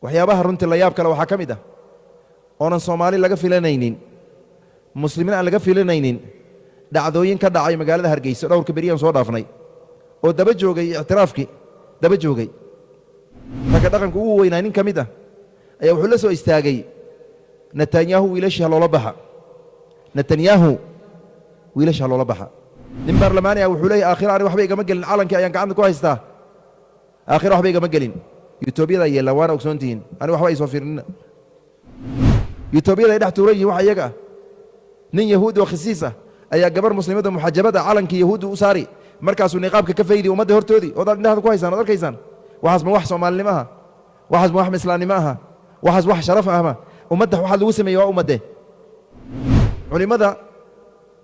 waxyaabaha runtii la yaab kale waxaa ka mid ah oonan Soomaali laga filanaynin muslimiin aan laga filanaynin dhacdooyin ka dhacay magaalada Hargeysa dhowrka beriyaan soo dhaafnay oo daba joogay i'tiraafki daba joogay ragga dhaqanka ugu weynaa nin ka mid ah ayaa wuxuu la soo istaagay Netanyahu wiilasha loola baxa Netanyahu wiilasha loola baxa nin baarlamaani ah wuxuu leeyahay aakhiraan waxba igama gelin calankii ayaan gacanta ku haystaa aakhir waxba igama gelin Etoobiyada yeela waana ogsoontihiin ani waxba ay soo fiirnina Etoobiyada ay dhex tuuran yihiin wax iyaga nin yahuudi oo khasiis ah ayaa gabar muslimada muxajabada calankii yahuudi u saari markaasuu niqaabka ka faydi ummadda hortoodii oo indhaha ku haysaan oo arkaysaan waxaas ma wax Soomaalinimo ah waxaas ma wax islaamnimo ah waxaas wax sharaf ah ummadda waxa lagu sameeyay waa ummadde culimada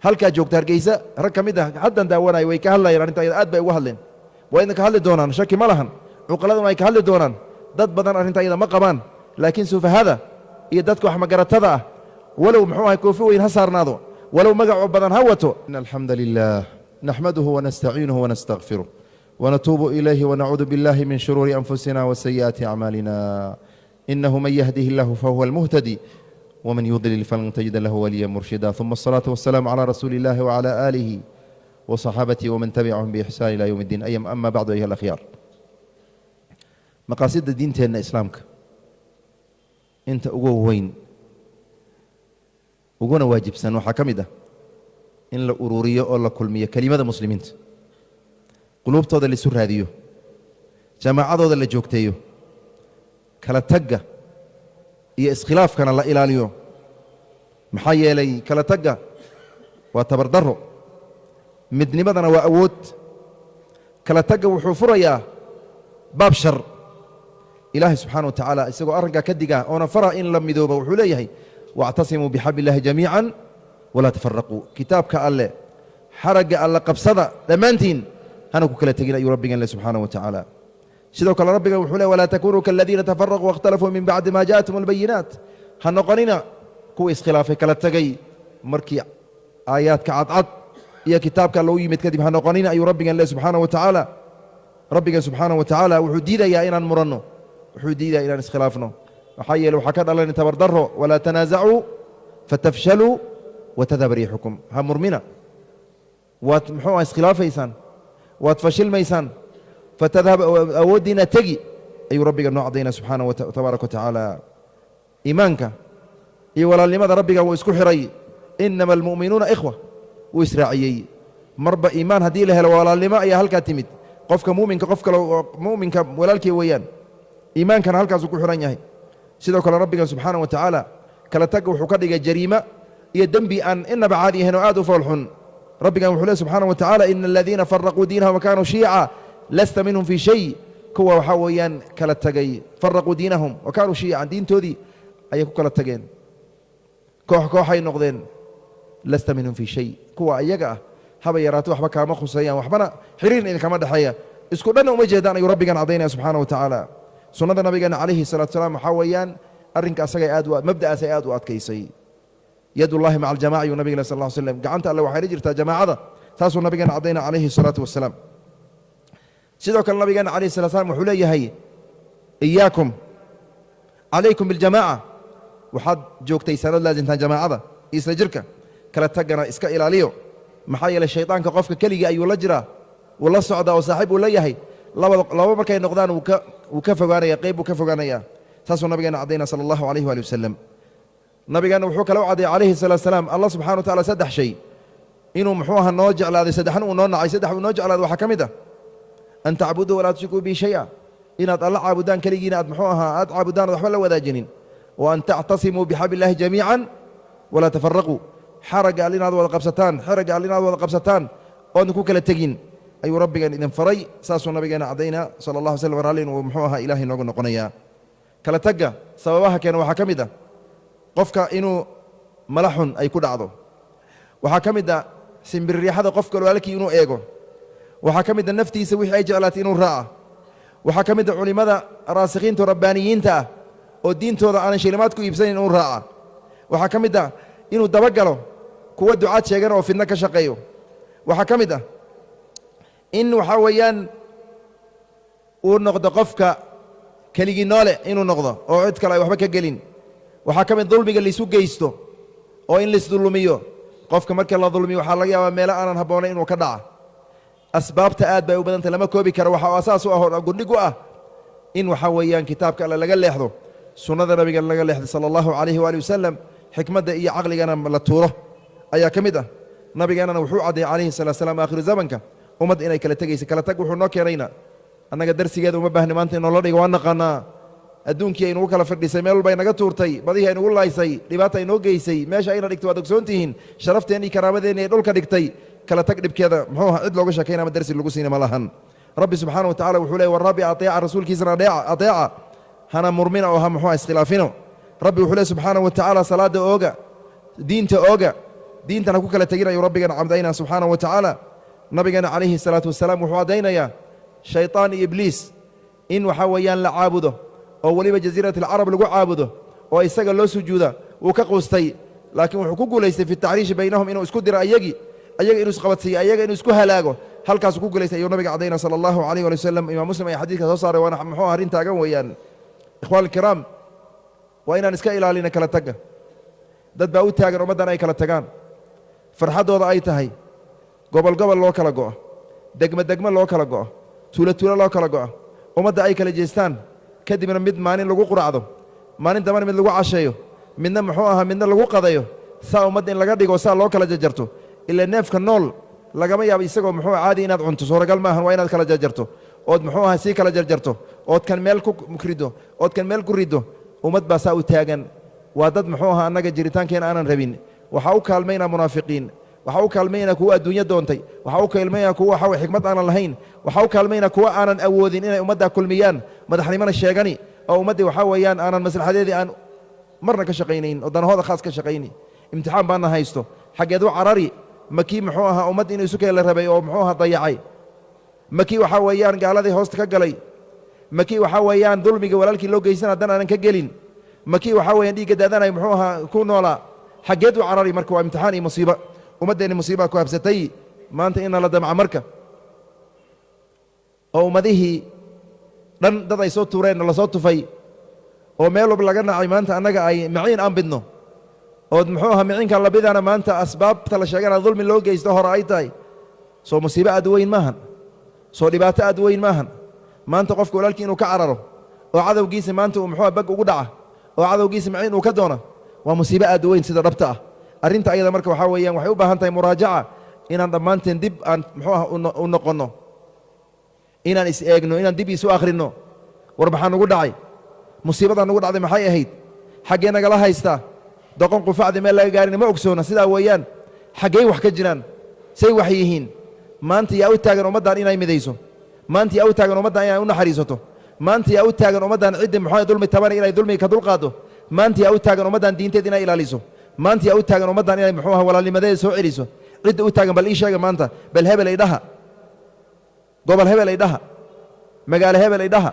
halka joogta Hargeysa rag kamid ah haddan daawanay way ka hadlayaan arinta aad bay uga hadleen waa in ka hadli doonaan shaki ma lahan cuqaladuna ay ka hadli doonaan dad badan arinta ayada ma qabaan laakiin sufahada iyo dadka wax magaratada ah walow muxuu ahay koofi weyn ha saarnaado walow magaco badan ha wato innal hamdalillah nahmaduhu wa nasta'inuhu wa nastaghfiruh wa natubu ilayhi wa na'udhu billahi min shururi anfusina wa sayyiati a'malina innahu man yahdihillahu fahuwa al-muhtadi ومن يضلل فلن تجد له وليا مرشدا ثم الصلاة والسلام على رسول الله وعلى آله وصحابته ومن تبعهم بإحسان إلى يوم الدين أما بعد أيها الأخيار مقاصد الدين تهنا إسلامك أنت أقوى وين أقونا واجب سنو حكمده إن لا أرورية ولا كلمية كلمة مسلمين قلوب تودا اللي سر هذيو جماعة تودا اللي جوكتيو كلا تجا iyo iskhilaaf kana la ilaaliyo maxaa yeelay kala taga waa tabardaro midnimadana waa awood kala taga wuxuu furayaa baab shar ilaahi subhanahu wa ta'ala isagoo arrinka ka diga oo fara in la midoobo wuxuu leeyahay wa'tasimu bihablillahi jamii'an wala tafarraqu kitaabka alle xaraga alla qabsada dhamaantiin hana ku kala tagin ayu rabbigan subhanahu wa ta'ala sidoo kale rabbiga wuxuu leeyahay wala takunu kalladina tafarraqu waqtalafu min ba'di ma ja'atuhum albayinat hanqanina kuwa iskhilaafay kala tagay markii aayaadka cadcad iyo kitaabka loo yimid kadib hanqanina ayu rabbiga subhanahu wa ta'ala rabbiga subhanahu wa ta'ala wuxuu diidayaa inaan muranno wuxuu diidayaa inaan iskhilaafno waxa yeelay waxa ka dhalan tabardaro wala tanaazacu fatafshalu wa tadhab rihukum ha murmina waad muxuu iskhilaafaysan waad fashilmaysan فتذهب أودنا تجي أي ربك النوع عضينا سبحانه وتبارك وتعالى إيمانك إي ولا لماذا ربك وإسكو حري إنما المؤمنون إخوة وإسرائيلي مربى إيمان هدي له ولا لما أي هلك تمد قفك مؤمنك قفك مؤمنك ولالك ويان إيمان كان هلك سكو حرين سيدك ربك سبحانه وتعالى كلا تجو حكدك جريمة يدنبي إن بعادي هنا آدوا فالحن ربك وحده سبحانه وتعالى إن الذين فرقوا دينهم وكانوا شيعا لست منهم في شيء كوا وحويان كلا تجي فرقوا دينهم وكانوا شيعا دين تودي أيكو كلا تجين كوح هاي نقدين لست منهم في شيء كوا أيجا هبا يراتو وحبا كما خصيان وحبنا حرير إن كمان دحيا اسكتنا ومجدان يربي كان عضينا سبحانه وتعالى سنة النبي عليه الصلاة والسلام حويان أرنك أسجى أدوات مبدأ أسجى أدوات كيسي يد الله مع الجماعة والنبي صلى الله عليه وسلم قعنت الله وحرير تا جماعة تاسو النبي عضينا عليه الصلاة والسلام sidoo kale nabigeena عليه الصلاة والسلام wuxuu leeyahay iyaakum alaykum bil jamaa waxaad joogtay sanad laazintan jamaacada isla jirka kala tagana iska ilaaliyo maxaa yeelay shaytaanka qofka kaliya ayuu la jiraa wala socda oo saaxiib uu leeyahay laba markay noqdaan uu ka fogaanaya qayb uu ka fogaanaya taasoo nabigeena cadayna sallallahu alayhi wa sallam nabigeena wuxuu kala caday عليه الصلاة والسلام Allah subhanahu wa ta'ala saddex shay inuu muxuu ahaa noo jeclaaday saddexan uu noo nacay saddex uu noo jeclaaday waxa kamid ah أن تعبدوا ولا تشركوا به شيئا إن الله عبدان كليين أدمحوها عبدان وحول ولا جنين وأن تعتصموا بحبل الله جميعا ولا تفرقوا حرق علينا هذا القبستان حرق علينا هذا القبستان وأنكم كلا تجين أي ربك إذن فري ساسو نبينا عدينا صلى الله عليه وسلم ورالين ومحوها إلهي نقول نقنيا كلا تجا سببها كان وحكمدا قفك إنه ملح أي كود عضو وحكمدا سنبري هذا قفك ولك إنه إيجو waxaa ka mid naftiisa wixii ay jeclaatay inuu raaco waxaa ka mid culimada raasiqiinta rabbaaniyiinta ah oo diintooda aan shilimaad ku iibsanin inuu raaco waxaa ka mid ah inuu dabagalo kuwa ducaad sheegan oo fidna ka shaqeeyo waxaa ka mid ah in waxa weeyaan uu noqdo qofka keligii noole inuu noqdo oo cid kale ay waxba ka gelin waxaa ka mid dulmiga liisu geysto oo in lisdulmiyo qofka marka la dulmiyo waxaa laga yaabaa meelo aanan habboonayn inuu ka dhaca asbaabta aad bay u badantay lama koobi karo waxa asaas u ah oo gundhig u ah in waxa weeyaan kitaabka alle laga leexdo sunnada nabiga laga leexdo sala allahu calayhi waali wasalam xikmadda iyo caqligana la tuuro ayaa ka mid ah nabigeennana wuxuu caddeeyey calayhi salaatu salaam aakhiru zamanka ummad inay kala tegaysa kala tag wuxuu noo keenayna annaga darsigeeda uma baahni maanta inoo la dhigo waa naqaanaa adduunkii aynugu kala fadhisay meel walba inaga tuurtay badihii aynugu laaysay dhibaata aynoo geysay meesha ayna dhigtay waad ogsoon tihiin sharafteenni karaamadeenni ay dhulka dhigtay kala tag dhibkeeda muxuu aha cid looga sheekayna ama darsi lagu siina ma lahan rabbi subxaana wa tacala wuxuu leey warabbi ateeca rasuulkiisana ateeca hana murmina oo ha muxuu iskhilaafino rabbi wuxuu leey subxaana wa tacaala salaada ooga diinta ooga diintana ku kala tegin ayuu rabbigana camdaynaa subxaana wa tacaala nabigeena calayhi salaatu wasalaam wuxuu caddaynayaa shayطaan iyo ibliis in waxaa weeyaan la caabudo oo weliba jasiirat alcarab lagu caabudo oo isaga loo sujuuda wuu ka quustay laakiin wuxuu ku guulaystay fi taxriishi baynahum inuu isku diro ayaga inuu isqabadsiiyo ayaga inuu isku halaago halkaasuu ku guulaystay ayuu nabiga caddayna sala allahu calayh wali wasalam imaam muslim ayaa xadiidka soo saaray waana muxuu arrin taagan weeyaan ikhwaan alkiraam waa inaan iska ilaalina kala tagga dad baa u taagan ummaddan ay kala tagaan farxaddooda ay tahay gobol gobol loo kala go'o degmo degmo loo kala go'o tuulo tuulo loo kala go'o ummadda ay kala jeestaan kadibna mid maalin lagu quracdo maalin dambana mid lagu casheeyo midna muxuu ahaa midna lagu qadayo saa ummadda in laga dhigo saa loo kala jarjarto ilaa neefka nool lagama yaabo isagoo muxuu caadi inaad cunto suuragal maahan waa inaad kala jarjarto ood muxuu ahaa sii kala jarjarto ood kan meel ku riddo ood kan meel ku riddo ummad baa saa u taagan waa dad muxuu ahaa annaga jiritaankeena aanan rabin waxaa u kaalmaynaa munaafiqiin waxaa u kaalmaynaa kuwa adduunyo doontay waxaa u kaalmaynaa kuwa waxa way xikmad aanan lahayn waxaa u kaalmaynaa kuwa aanan awoodin inay ummaddaa kulmiyaan madaxnimona sheegani oo ummaddii waxaa weeyaan aanan maslaxadeedii aan marna ka shaqaynayn oo danahooda khaas ka shaqayni imtixaan baana haysto xaggeed u carari makii muxuu ahaa ummad inuu isu keela rabay oo muxuu ahaa dayacay makii waxaa weeyaan gaaladii hoosta ka galay makii waxaa weeyaan dulmiga walaalkii loo geysan haddana aanan ka gelin makii waxaa weeyaan dhiigga daadanay muxuu ahaa ku noolaa xaggeed u carari marka waa imtixaan iyo musiiba ummaddeenni musiibaa ku habsatay maanta ina la damca marka oo ummadihii dhan dad ay soo tuureen oo lasoo tufay oo meel walba laga nacay maanta annaga ay maciin aan bidno ood muxuu ahaa miciinkan labidana maanta asbaabta la sheegana dulmi loo geysto hore ay tahay soo musiibo aad weyn maahan soo dhibaato aad weyn maahan maanta qofka walaalkii inuu ka cararo oo cadowgiisa maanta uu muxuu bag ugu dhaca oo cadowgiisa maciin uu ka doona waa musiibo aad weyn sida dhabta ah arrinta ayada marka waxaa weeyaan waxay u baahan tahay muraajaca inaan dhammaanteen dib aan muxuu ah u noqonno inaan is eegno inaan dib isu akhrinno war maxaa nugu dhacay musiibadaa nugu dhacday maxay ahayd xaggee nagala haystaa doqon qufacdi meel laga gaarina ma ogsoona sidaa weeyaan xaggey wax ka jiraan say wax yihiin maanta yaa u taagan ummaddan inay midayso maanta yaa u taagan ummaddan inay u naxariisato maanta yaa u taagan ummaddan ciddi muxuu dulmi tabana inay dulmiga ka dulqaado maanta yaa u taagan ummaddan diinteed inay ilaaliso maanta yaa u taagan ummaddan inay muxuu aha walaalnimadeeda soo celiso cidda u taagan bal ii sheega maanta bal hebel ay dhaha gobol hebel ay dhaha magaalo hebel ay dhaha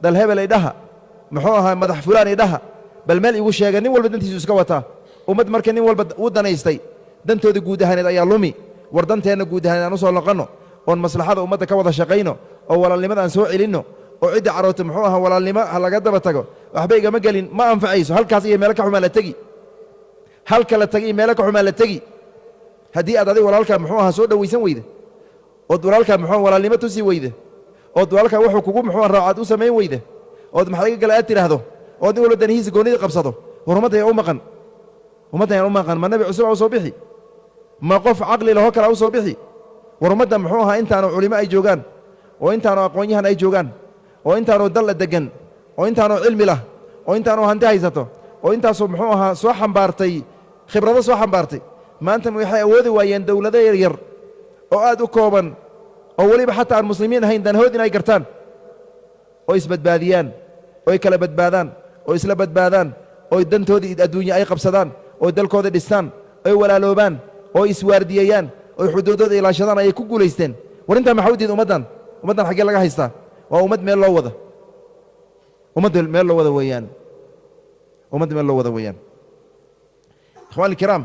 dal hebel ay dhaha muxuu ahaa madax fulaan ay dhaha bal meel igu sheega nin walba dantiisu iska wataa ummad marka nin walba u danaystay dantooda guud ahaaneed ayaa lumi war danteenna guud ahaaneed aan u soo noqonno oon maslaxada ummadda ka wada shaqayno oo walaalnimada aan soo celinno oo cidda caroota muxuu ahaa walaalnimo ha laga daba tago waxba igama gelin ma anfacayso halkaas iyo meelo ka xumaa la tegi halka la tagi iyo meelo ka xumaa la tegi haddii aad adiga walaalkaa muxuu ahaa soo dhowaysan weyda ood walaalkaa muxuu walaalnimo tusi weyda ood walaalkaa wuxuu kugu muxuu raacaad u samayn weyda ood maxaa iga gala aad tidhaahdo ood nin walba danihiisa goonnidii qabsado war ummaddayaan u maqan ummaddayaan u maqan ma nebi cusub a u soo bixi ma qof caqli lahoo kale a u soo bixi war ummadda muxuu ahaa intaanu culimo ay joogaan oo intaanu aqoon-yahan ay joogaan oo intaanu dalla deggan oo intaanu cilmi lah oo intaanu hanti haysato oo intaasoo muxuu ahaa soo xambaartay khibrado soo xambaartay maanta waxay awoodi waayeen dowlado yaryar oo aad u kooban oo weliba xataa aan muslimiin ahayn danahood inay gartaan oo isbadbaadiyaan oo ay kala badbaadaan oo isla badbaadaan oo dantoodii adduunye ay qabsadaan oo dalkooda dhistaan oy walaaloobaan oo iswaardiyayaan oo xuduudooda ilaashadaan ayay ku guulaysteen war intaa maxaa u diid ummaddan xaggee laga haystaa waa ummad meel loo wada ummad meel loo wada weeyaan ummad meel loo wada weeyaan ikhwaan alkiraam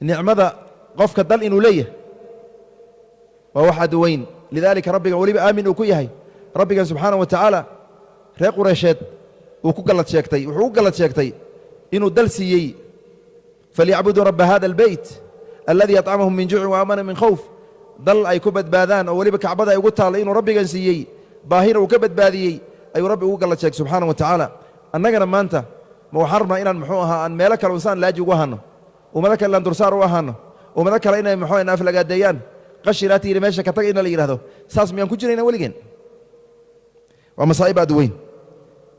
nicmada qofka dal inuu leeyahay waa wax aad weyn lidaalika rabbiga weliba aamin uu ku yahay rabbigan subxaana wa tacaala reer qureysheed uu ku gallad sheegtay wuxuu u gallad sheegtay inuu dal siiyey falyacbuduu rabba hada albeyt alladii yطcamahum min juucin waamana min khawf dal ay ku badbaadaan oo weliba kacbada ay ugu taalla inuu rabbigan siiyey baahina uu ka badbaadiyey ayuu rabbi ugu gallad sheegay subxaana wa tacaala annagana maanta ma waxaan rabnaa inaan muxuu ahaa aan meelo kale insaan laaji ugu ahaano ummado kale inaan dursaar u ahaano ummado kale inay muxuu naaflagaadeeyaan qashinaati yidhi meesha ka taga ina la yidhahdo saas miyaan ku jirayna weligeen waa masaa'ib aad u weyn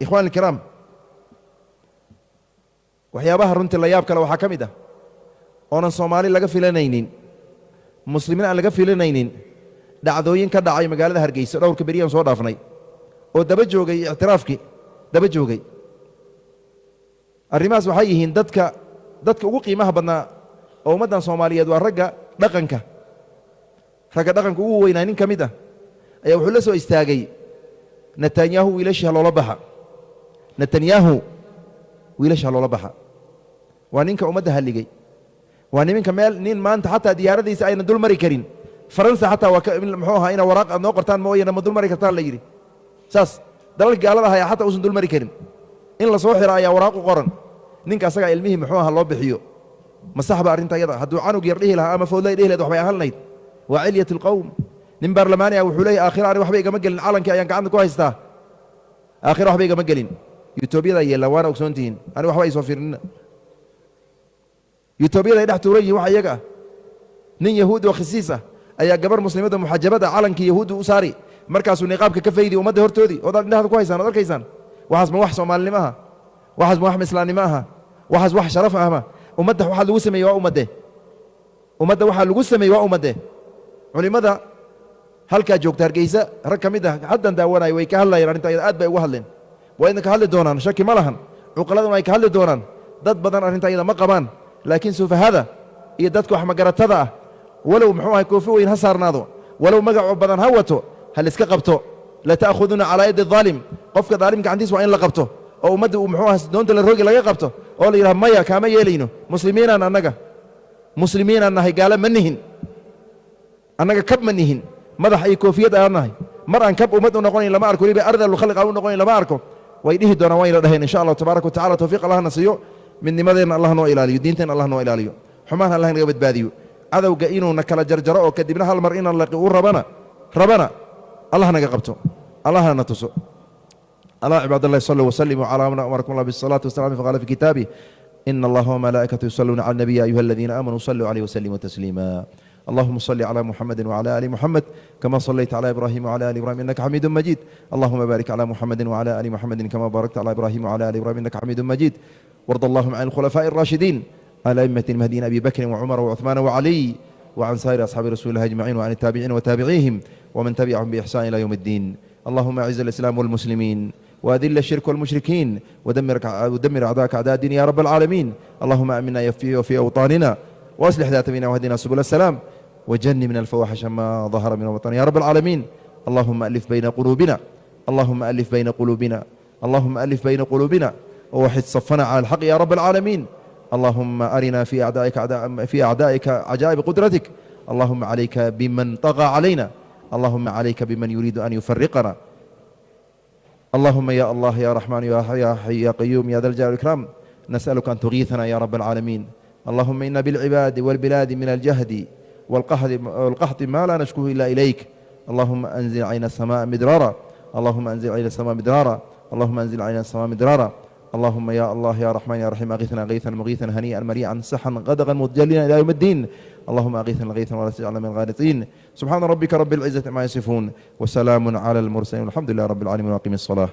ikhwaan alkiraam waxyaabaha runtii la yaab kale waxaa ka mid ah oonan soomaali laga filanaynin muslimiin aan laga filanaynin dhacdooyin ka dhacay magaalada hargeysa dhowrka beriyaan soo dhaafnay oo daba joogay ictiraafkii daba joogay arrimahaas waxay yihiin dadka ugu qiimaha badnaa oo ummaddan soomaaliyeed waa ragga dhaqanka ugu weynaa nin ka mid ah ayaa wuxuu la soo istaagay netanyahu wiilashii ha loola baxa netanyahu wiilasha ha loola baxa waa ninka ummadda halligay waa niminka meel nin maanta xataa diyaaradiisa ayna dul mari karin faransa xataa waa muxuu ahaa ina waraaq aad noo qortaan mooyane ma dul mari kartaan la yidhi saas dalalka gaalada ahaa xataa uusan dul mari karin in la soo xira ayaa waraaq u qoran ninka asagaa ilmihii muxuu ahaa loo bixiyo ma sax ba arrinta iyada hadduu canug yar dhihi lahaa ama foodlay dhihi lahayd waxbay ahaan lahayd waa cilyat alqowm nin baarlamaani ah wuxuu leeyahy aakhira ani waxba igama gelin calankii ayaan gacanta ku haystaa aakhira waxba igama gelin yutoobiyada yeellaan waana ogsoontihiin ani waxba ay soo fiirnina yutoobiyada ay dhex tuuran yihin waxa iyaga ah nin yahuud oo khisiis ah ayaa gabar muslimada muxajabada calankii yahuuddu u saari markaasuu niqaabka ka faydi ummadda hortoodii odaad indhahada ku haysaan oad arkaysaan waxaas ma wax soomaalinimo aha waxaas ma wax mislaannimo aha waxaas wax sharaf ahma ummadda waxaa lagu sameeyey waa ummadde ummadda waxaa lagu sameeyey waa ummadde culimmada halkaa joogta hargeysa rag ka mid ah haddan daawanaya way ka hadlayeen arrinta ayada aad bay uga hadleen waa idin ka hadli doonaan shaki ma lahan cuqaladuna ay ka hadli doonaan dad badan arrinta ayada ma qabaan laakiin sufahada iyo dadka wax magaratada ah walow muxuu ahay koofi weyn ha saarnaado walow magaco badan ha wato ha laiska qabto la ta'khuduna calaa yadi daalim qofka daalimka gacantiisa waa in la qabto oo ummadda uu muxuu aha doonta la rogi laga qabto oo la yidhaha maya kaama yeelayno muslimiinaan annaga muslimiinaan nahay gaala ma nihin annaga kab ma nihin madax iyo koofiyad aan nahay mar aan kab ummad u noqonayn lama arko weliba ardal khalq aan u noqonayn lama arko way dhihi doonaan wayna dhaheen insha allah tabaaraka wa tacala tawfiiq allahna siiyo midnimadeenna allah noo ilaaliyo diinteenna allah noo ilaaliyo xumaana allah naga badbaadiyo cadowga inuuna kala jarjaro oo kadibna hal mar inaan laqi u rabana allah naga qabto allahna na tuso الله عباد الله صلوا وسلموا على من أمركم الله بالصلاة والسلام فقال في كتابه إن الله وملائكته يصلون على النبي يا أيها الذين آمنوا صلوا عليه وسلموا تسليما اللهم صل على محمد وعلى آل محمد كما صليت على إبراهيم وعلى آل إبراهيم إنك حميد مجيد اللهم بارك على محمد وعلى آل محمد كما باركت على إبراهيم وعلى آل إبراهيم إنك حميد مجيد وارض اللهم عن الخلفاء الراشدين على أئمة المهديين أبي بكر وعمر وعثمان وعلي وعن سائر أصحاب رسول الله أجمعين وعن التابعين وتابعيهم ومن تبعهم بإحسان إلى يوم الدين اللهم أعز الإسلام والمسلمين وأذل الشرك والمشركين ودمر أعداءك أعداء الدين يا رب العالمين اللهم أمنا وفي أوطاننا وأصلح ذات بيننا واهدنا سبل السلام وجن من الفواحش ما ظهر من وطن يا رب العالمين اللهم ألف بين قلوبنا اللهم ألف بين قلوبنا اللهم ألف بين قلوبنا ووحد صفنا على الحق يا رب العالمين اللهم أرنا في أعدائك عجائب قدرتك اللهم عليك بمن طغى علينا اللهم عليك بمن يريد أن يفرقنا اللهم يا الله يا رحمن يا حي يا قيوم يا ذا الجلال والإكرام نسألك أن تغيثنا يا رب العالمين اللهم إن بالعباد والبلاد من الجهد والقحط ما لا نشكوه إلا إليك اللهم أنزل علينا السماء مدرارا اللهم أنزل علينا السماء مدرارا اللهم أنزل علينا السماء مدرارا اللهم يا الله يا رحمن يا رحيم أغيثنا غيثا مغيثا هنيئا مريعا صحا غدقا متجليا إلى يوم الدين اللهم أغيثنا غيثا ولا تجعلنا من الغارقين سبحان ربك رب العزة ما يصفون وسلام على المرسلين والحمد لله رب العالمين وأقم الصلاة